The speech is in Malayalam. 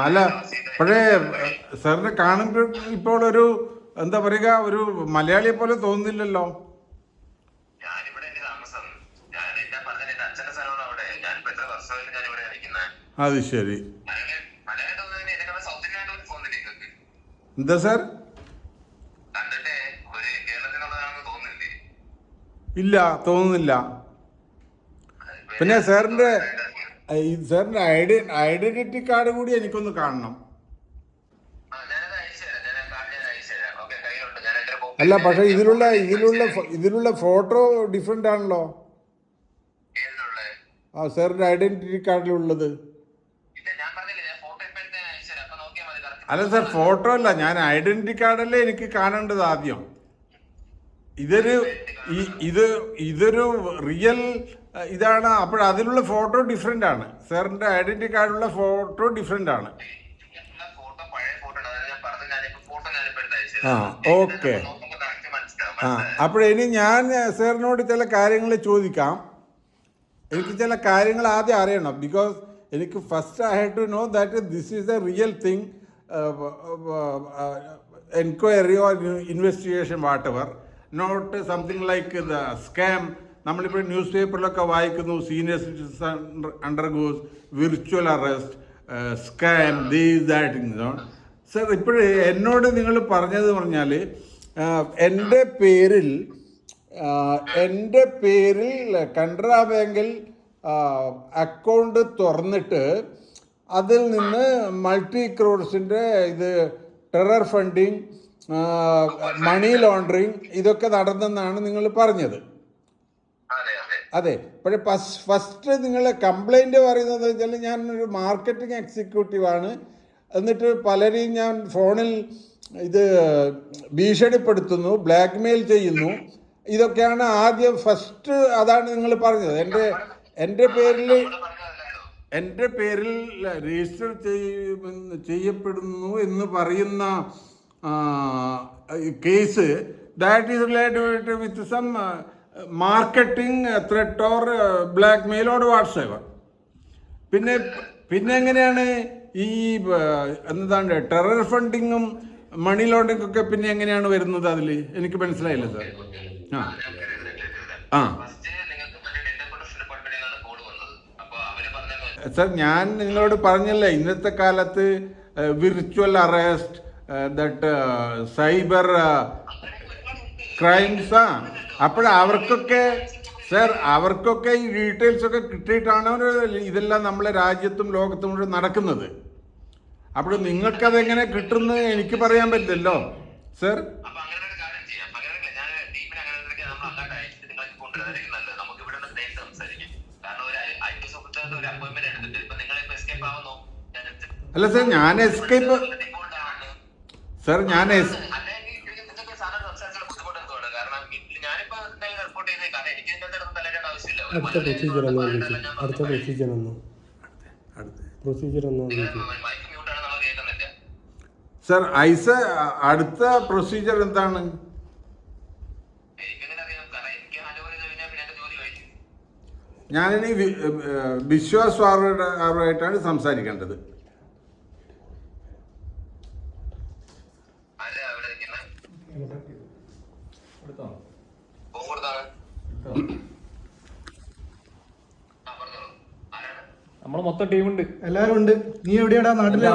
അല്ല പക്ഷേ സാറിനെ കാണുമ്പോൾ ഇപ്പോൾ ഒരു എന്താ പറയുക, ഒരു മലയാളിയെ പോലെ തോന്നുന്നില്ലല്ലോ. അത് ശരി. എന്താ സാർ? ഇല്ല, തോന്നുന്നില്ല. പിന്നെ സാറിന്റെ ഐഡന്റിറ്റി കാർഡ് കൂടി എനിക്കൊന്ന് കാണണം. അല്ല പക്ഷെ ഇതിലുള്ള ഫോട്ടോ ഡിഫറെന്റ് ആണല്ലോ. ആ സാറിന്റെ ഐഡന്റിറ്റി കാർഡിലുള്ളത്. അല്ല സാർ, ഫോട്ടോ അല്ല, ഞാൻ ഐഡന്റിറ്റി കാർഡല്ലേ എനിക്ക് കാണേണ്ടത് ആദ്യം. ഇതൊരു റിയൽ ഇതാണ്. അപ്പോൾ അതിലുള്ള ഫോട്ടോ ഡിഫറെന്റ് ആണ്. സാറിന്റെ ഐഡന്റിറ്റി കാർഡിലുള്ള ഫോട്ടോ ഡിഫറെന്റ് ആണ്. ആ ഓക്കെ. അപ്പോഴിനി ഞാൻ സാറിനോട് ചില കാര്യങ്ങൾ ചോദിക്കാം. എനിക്ക് ചില കാര്യങ്ങൾ ആദ്യം അറിയണം. ബിക്കോസ് എനിക്ക് first I have to know that this is a real thing, enquiry or investigation whatever, not something like the scam. നമ്മളിപ്പോൾ ന്യൂസ് പേപ്പറിലൊക്കെ വായിക്കുന്നു, senior citizen undergoes virtual arrest, scam, these that. Sir ഇപ്പോഴേ എന്നോട് നിങ്ങൾ പറഞ്ഞത് പറഞ്ഞാൽ എൻ്റെ പേരിൽ കനറ ബാങ്കിൽ അക്കൗണ്ട് തുറന്നിട്ട് അതിൽ നിന്ന് മൾട്ടി ക്രോഡ്സിൻ്റെ ഇത് ടെറർ ഫണ്ടിങ്, മണി ലോണ്ടറിങ് ഇതൊക്കെ നടന്നെന്നാണ് നിങ്ങൾ പറഞ്ഞത്. അതെ. പക്ഷേ ഫസ്റ്റ് നിങ്ങളെ കംപ്ലൈൻറ്റ് പറയുന്നത് വെച്ചാൽ ഞാനൊരു മാർക്കറ്റിംഗ് എക്സിക്യൂട്ടീവാണ്, എന്നിട്ട് പലരെയും ഞാൻ ഫോണിൽ ഇത് ഭീഷണിപ്പെടുത്തുന്നു, ബ്ലാക്ക് മെയിൽ ചെയ്യുന്നു, ഇതൊക്കെയാണ് ആദ്യം ഫസ്റ്റ്. അതാണ് നിങ്ങൾ പറഞ്ഞത്. എൻ്റെ പേരിൽ രജിസ്റ്റർ ചെയ്യപ്പെടുന്നു എന്ന് പറയുന്ന case that is related with some marketing threat or blackmail or WhatsApp. പിന്നെ എങ്ങനെയാണ് ഈ എന്താണ് ടെറർ ഫണ്ടിങ്ങും മണി ലോണ്ടറിംഗ് ഒക്കെ പിന്നെ എങ്ങനെയാണ് വരുന്നത് അതിൽ? എനിക്ക് മനസ്സിലായില്ല സാർ. സാർ ഞാൻ നിങ്ങളോട് പറഞ്ഞല്ലേ, ഇന്നത്തെ കാലത്ത് വിർച്വൽ അറസ്റ്റ്, ദട്ട് സൈബർ ക്രൈംസ്. അവർക്കൊക്കെ സാർ, അവർക്കൊക്കെ ഈ ഡീറ്റെയിൽസ് ഒക്കെ കിട്ടിയിട്ടാണ് ഇതെല്ലാം നമ്മളെ രാജ്യത്തും ലോകത്തും മുഴുവൻ നടക്കുന്നത്. അപ്പോൾ നിങ്ങൾക്കതെങ്ങനെ കിട്ടുന്നത് എനിക്ക് പറയാൻ പറ്റില്ലല്ലോ സാർ. അല്ല സാർ, ഞാൻ എസ്കേപ്പ് സാർ ഞാൻ അടുത്ത പ്രൊസീജിയർ സാർ ഐസ അടുത്ത പ്രൊസീജിയർ എന്താണ്? ഞാനിനി വിശ്വാസ് സാറുമായിട്ടാണ് സംസാരിക്കേണ്ടത്. നമ്മള് മൊത്തം ടീമുണ്ട്, എല്ലാരും ഉണ്ട്. നീ എവിടെയാടാ? നാട്ടിലെ